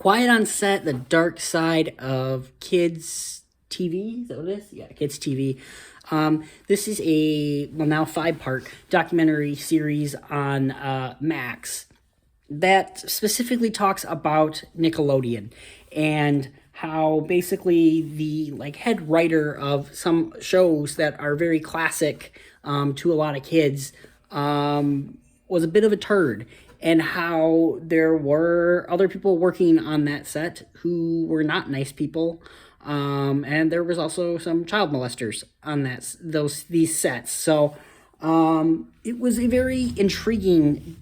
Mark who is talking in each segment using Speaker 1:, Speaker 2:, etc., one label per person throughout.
Speaker 1: Quiet on Set, the dark side of kids' TV. Is that what it is? Yeah, kids' TV. This is a, well, now 5-part documentary series on Max that specifically talks about Nickelodeon and how basically the like head writer of some shows that are very classic to a lot of kids was a bit of a turd, and how there were other people working on that set who were not nice people. And there was also some child molesters on these sets. So it was a very intriguing,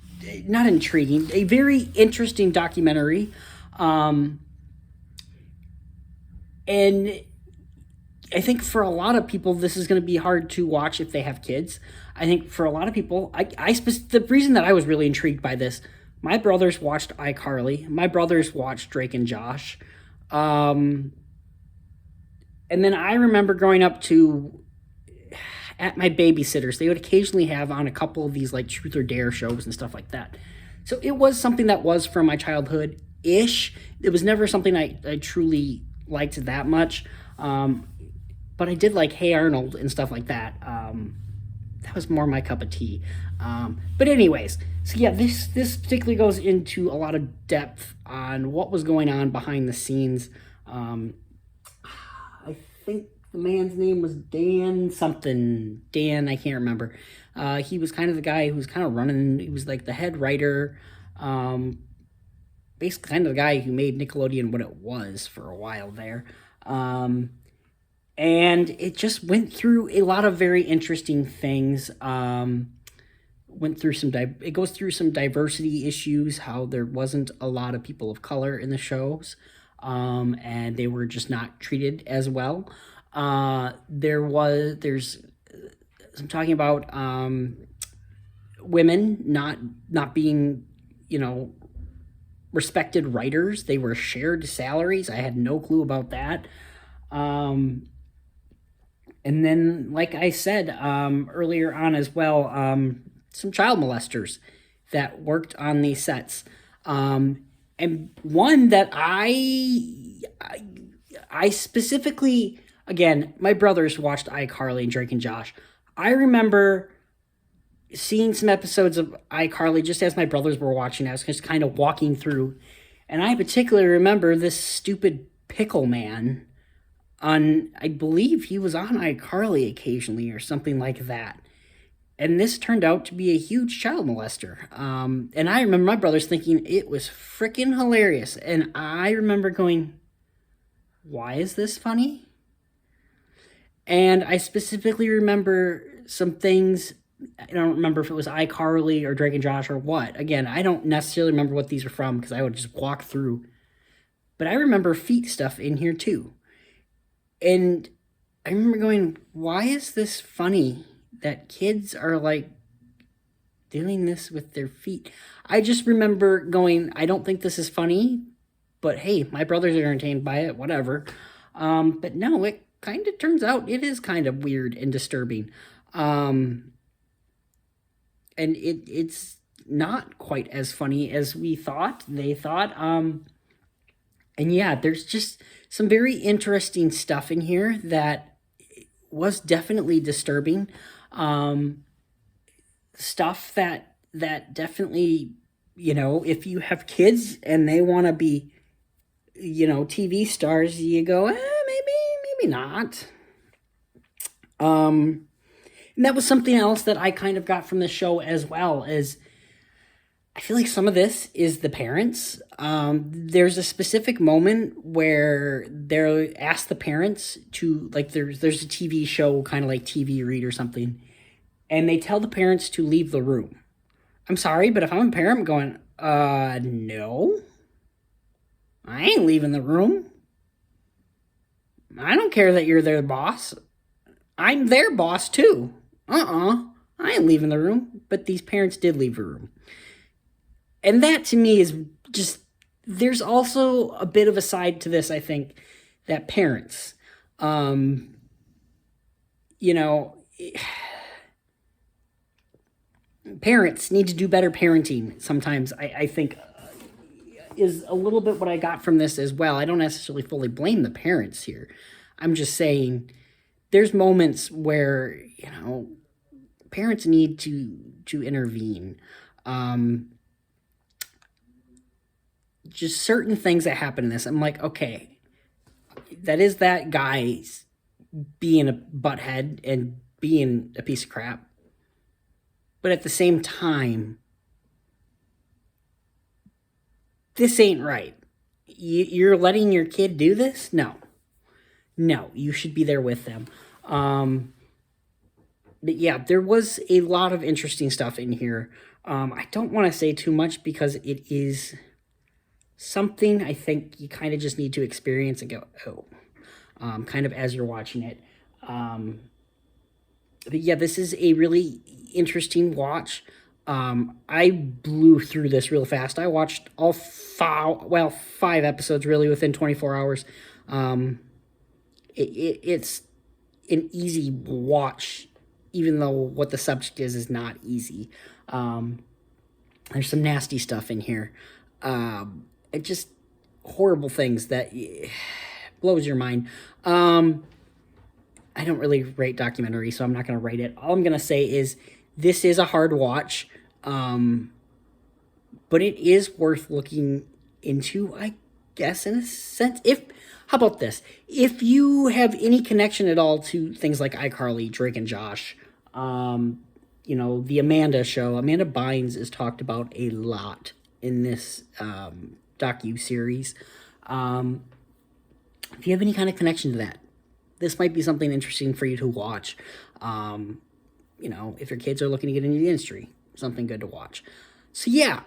Speaker 1: not intriguing, a very interesting documentary. And I think for a lot of people, this is going to be hard to watch if they have kids. I think for a lot of people, the reason that I was really intrigued by this, my brothers watched iCarly. My brothers watched Drake and Josh. And then I remember growing up to, at my babysitters, they would occasionally have on a couple of these like Truth or Dare shows and stuff like that. So it was something that was from my childhood-ish. It was never something I truly liked that much. But I did like Hey Arnold and stuff like that. That was more my cup of tea. But anyways, so yeah, this particularly goes into a lot of depth on what was going on behind the scenes. I think the man's name was Dan something. Dan, I can't remember. He was kind of the guy who was kind of running. He was like the head writer. Basically kind of the guy who made Nickelodeon what it was for a while there. And it just went through a lot of very interesting things. It goes through some diversity issues, how there wasn't a lot of people of color in the shows, and they were just not treated as well. There's I'm talking about women not being, respected writers. They were shared salaries. I had no clue about that. And then, like I said earlier on as well, some child molesters that worked on these sets. And one that I specifically, again, my brothers watched iCarly and Drake and Josh. I remember seeing some episodes of iCarly just as my brothers were watching. I was just kind of walking through. And I particularly remember this stupid pickle man I believe he was on iCarly occasionally or something like that. And this turned out to be a huge child molester. And I remember my brothers thinking it was freaking hilarious. And I remember going, why is this funny? And I specifically remember some things. I don't remember if it was iCarly or Drake and Josh or what. Again, I don't necessarily remember what these are from because I would just walk through. But I remember feet stuff in here too. And I remember going, why is this funny that kids are like doing this with their feet? I just remember going, I don't think this is funny, but hey, my brothers are entertained by it, whatever. But no, it kind of turns out it is kind of weird and disturbing. And it's not quite as funny as they thought. And yeah, there's just some very interesting stuff in here that was definitely disturbing. Stuff that definitely, if you have kids and they want to be, TV stars, you go, maybe not. And that was something else that I kind of got from the show as well, is I feel like some of this is the parents. There's a specific moment where they're asked the parents to, like, there's a TV show, kind of like TV Read or something, and they tell the parents to leave the room. I'm sorry, but if I'm a parent, I'm going, no, I ain't leaving the room. I don't care that you're their boss. I'm their boss too. I ain't leaving the room. But these parents did leave the room. And that to me is just, there's also a bit of a side to this, I think, that parents, parents need to do better parenting sometimes. I think is a little bit what I got from this as well. I don't necessarily fully blame the parents here. I'm just saying there's moments where, you know, parents need to intervene. Just certain things that happen in this, I'm like, okay, that is that guy being a butthead and being a piece of crap. But at the same time, this ain't right. You're letting your kid do this? No. No, you should be there with them. But yeah, there was a lot of interesting stuff in here. I don't want to say too much because it is something I think you kind of just need to experience and go, oh, kind of as you're watching it. But yeah, this is a really interesting watch. I blew through this real fast. I watched all five episodes really within 24 hours. It's an easy watch, even though what the subject is not easy. There's some nasty stuff in here. It just horrible things that blows your mind. I don't really rate documentaries, so I'm not going to rate it. All I'm going to say is this is a hard watch, but it is worth looking into, I guess, in a sense. How about this? If you have any connection at all to things like iCarly, Drake and Josh, you know, the Amanda show, Amanda Bynes is talked about a lot in this docu-series. If you have any kind of connection to that, this might be something interesting for you to watch. You know, if your kids are looking to get into the industry, something good to watch. So yeah,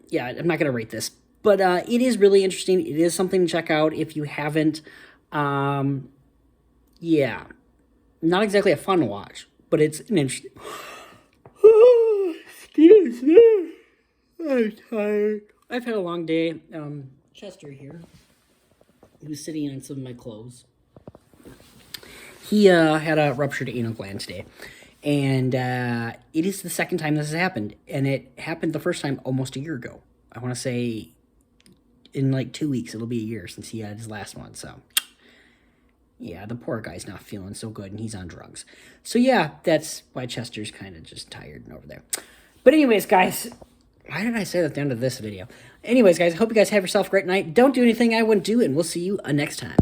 Speaker 1: yeah, I'm not going to rate this, but it is really interesting. It is something to check out if you haven't. Yeah, not exactly a fun watch, but it's an interesting... Excuse me. I'm tired. I've had a long day. Chester here, who's sitting on some of my clothes, he had a ruptured anal gland today. And it is the second time this has happened. And it happened the first time almost a year ago. I want to say in like 2 weeks, it'll be a year since he had his last one. So, yeah, the poor guy's not feeling so good and he's on drugs. So, yeah, that's why Chester's kind of just tired and over there. But anyways, guys, why did I say that at the end of this video? Anyways, guys, I hope you guys have yourself a great night. Don't do anything I wouldn't do, and we'll see you next time.